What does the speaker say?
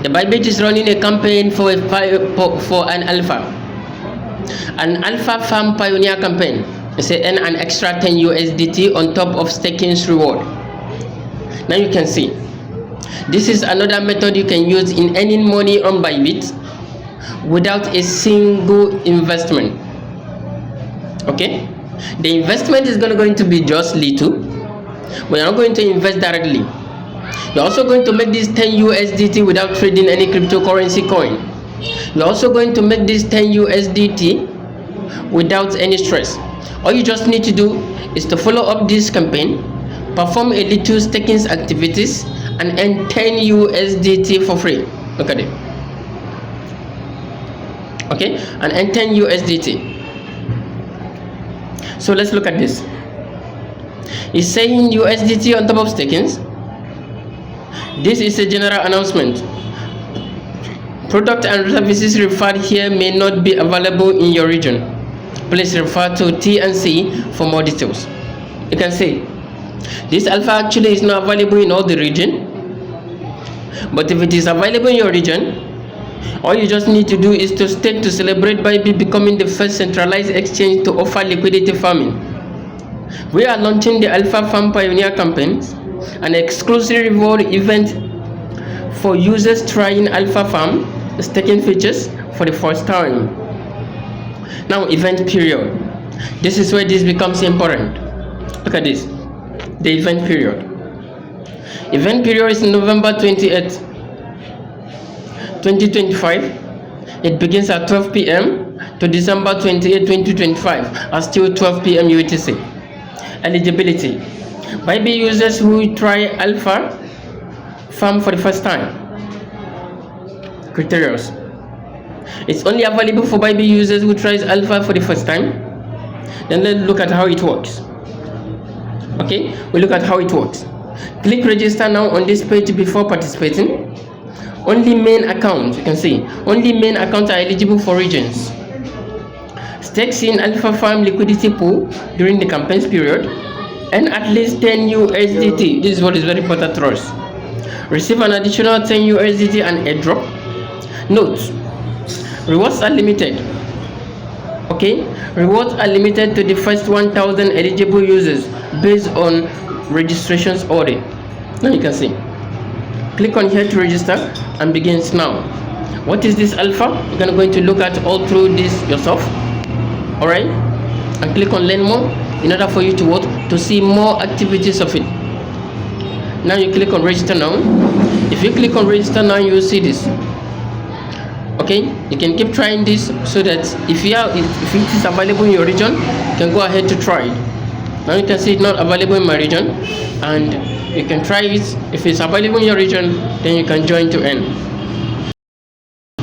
The Bybit is running a campaign for an alpha farm pioneer campaign. It's earn an extra 10 USDT on top of staking's reward. Now you can see this is another method you can use in earning money on Bybit without a single investment. Okay, the investment is going to be just little, but you're not going to invest directly. You're also going to make this 10 USDT without trading any cryptocurrency coin. You're also going to make this 10 USDT without any stress. All you just need to do is to follow up this campaign, perform a little staking activities, and earn 10 USDT for free. Look at it. Okay, and earn 10 USDT. So let's look at this. It's saying USDT on top of stakings. This is a general announcement. Product and services referred here may not be available in your region. Please refer to T&C for more details. You can see this alpha actually is not available in all the region, but if it is available in your region, all you just need to do is to stake to celebrate Bybit becoming the first centralized exchange to offer liquidity farming. We are launching the Alpha Farm Pioneer campaigns, an exclusive reward event for users trying Alpha Farm staking features for the first time. Now, event period. This is where this becomes important. Look at this. The event period. Event period is November 28th, 2025. It begins at 12 p.m. to December 28, 2025 at still 12 p.m. UTC. Eligibility. Bybit users who try Alpha Farm for the first time. Criteria. It's only available for Bybit users who tries Alpha for the first time. Then let's look at how it works. Okay, we look at how it works. Click register now on this page before participating. Only main accounts, you can see, only main accounts are eligible for regions. Stakes in Alpha Farm liquidity pool during the campaign period, and at least 10 USDT. This is what is very important to us. Receive an additional 10 USDT and airdrop. Note, rewards are limited. Okay, rewards are limited to the first 1,000 eligible users based on registrations order. Now you can see. Click on here to register and begins now. What is this alpha? You're going to look at all through this yourself. Alright, and click on learn more in order for you to see more activities of it. Now you click on register now. If you click on register now, you will see this. Okay, you can keep trying this so that if it is available in your region, you can go ahead to try it. Now you can see it's not available in my region, and you can try it. If it's available in your region, then you can join to earn.